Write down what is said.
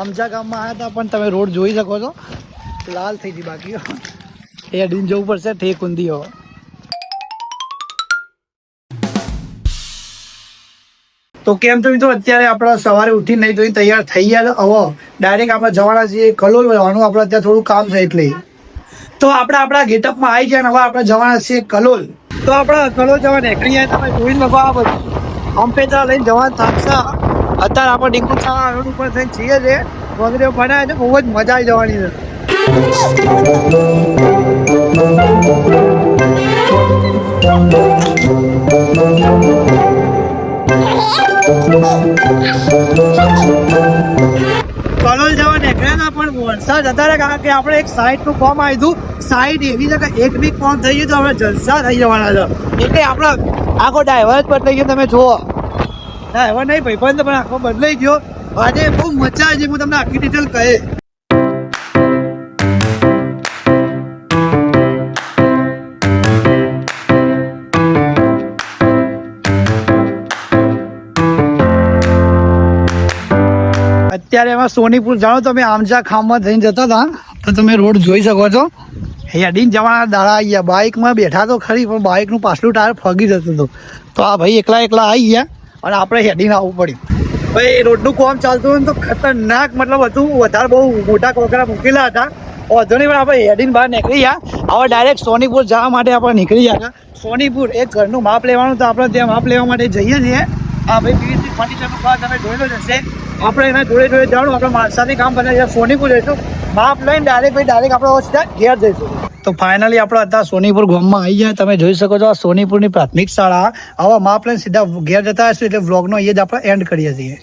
આમચા ગામમાં આવ્યા હતા પણ તમે રોડ જોઈ શકો છો, લાલ થઈ ગઈ. બાકી એ અડીને જવું પડશે ઠેક ઊંધી. હવે તો કેમ છો મિત્રો, અત્યારે આપણે સવારે ઉઠી નહીં ધોઈ તૈયાર થઈ ગયા. હવે ડાયરેક્ટ આપણે જવાના છીએ કલોલ જવાનું. આપણે અત્યારે થોડું કામ છે એટલે તો આપણે આપણા ગેટઅપમાં આવી ગયા. હવે આપણે જવાના છીએ કલોલ. તો આપણે કલોલ જવા નીકળી ગયા. તમે જોઈ શકો આ બધું અમ્પેદરા લઈને જવાનું થાકશે. અત્યારે આપણે ડીંકુસા રોડ ઉપર થઈને છીએ છે. વગેરે બનાવે છે, બહુ જ મજા આવી જવાની છે. કલોલ જવા નીકળ્યા પણ વરસાદ હતા, કારણ કે આપણે એક સાઈડ નું ફોર્મ આવ્યું હતું. સાઈડ એવી છે કે એક વીક ફોર્મ થઈ ગયું તો આપણે જલસા થઈ જવાના છે. એટલે આપણે આખો ડાયવર જ બદલાઈ ગયો. તમે જુઓ, ડાયવર નહીં ભાઈબંધ પણ આખો બદલાઈ ગયો. આજે બહુ મજા આવી છે, હું તમને આખી ડિટેલ કહે. અત્યારે એમાં સોનીપુર જાણો, તમે આમચા ખામમાં થઈને જતા હતા તો તમે રોડ જોઈ શકો છો. હેડીને જવાના દાડા આવી ગયા. બાઇકમાં બેઠા તો ખરી પણ બાઇકનું પાછલું ટાયર ફગી જતું હતું. તો આ ભાઈ એકલા આવી ગયા અને આપણે હેડીને આવવું પડ્યું. ભાઈ રોડનું કામ ચાલતું હોય ને તો ખતરનાક, મતલબ હતું. વધારે બહુ મોટા કોકરા મૂકેલા હતા. વધુ નહીં પણ આપણે હેડીને બહાર નીકળી ગયા. હવે ડાયરેક્ટ સોનીપુર જવા માટે આપણે નીકળી ગયા. સોનીપુર એક ઘરનું માપ લેવાનું, તો આપણે ત્યાં માપ લેવા માટે જઈએ છીએ. હા ભાઈ, પીવીસી ફર્નિચરનું કામ તમે જોઈ લો જશે. આપણે એના જોડે જવાનું. આપણે માણસાથી કામ બનાવીએ. સોનીપુર જઈશું, માપ લઈને ડાયરેક્ટ આપણે સીધા ઘેર જઈશું. તો ફાઇનલી આપણે અત્યારે સોનીપુર ગામમાં આવી ગયા. તમે જોઈ શકો છો આ સોનીપુરની પ્રાથમિક શાળા. હવે માપ લઈને સીધા ઘેર જતા હશું. એટલે વ્લોગનો અહીંયા જ આપણે એન્ડ કરીએ છીએ.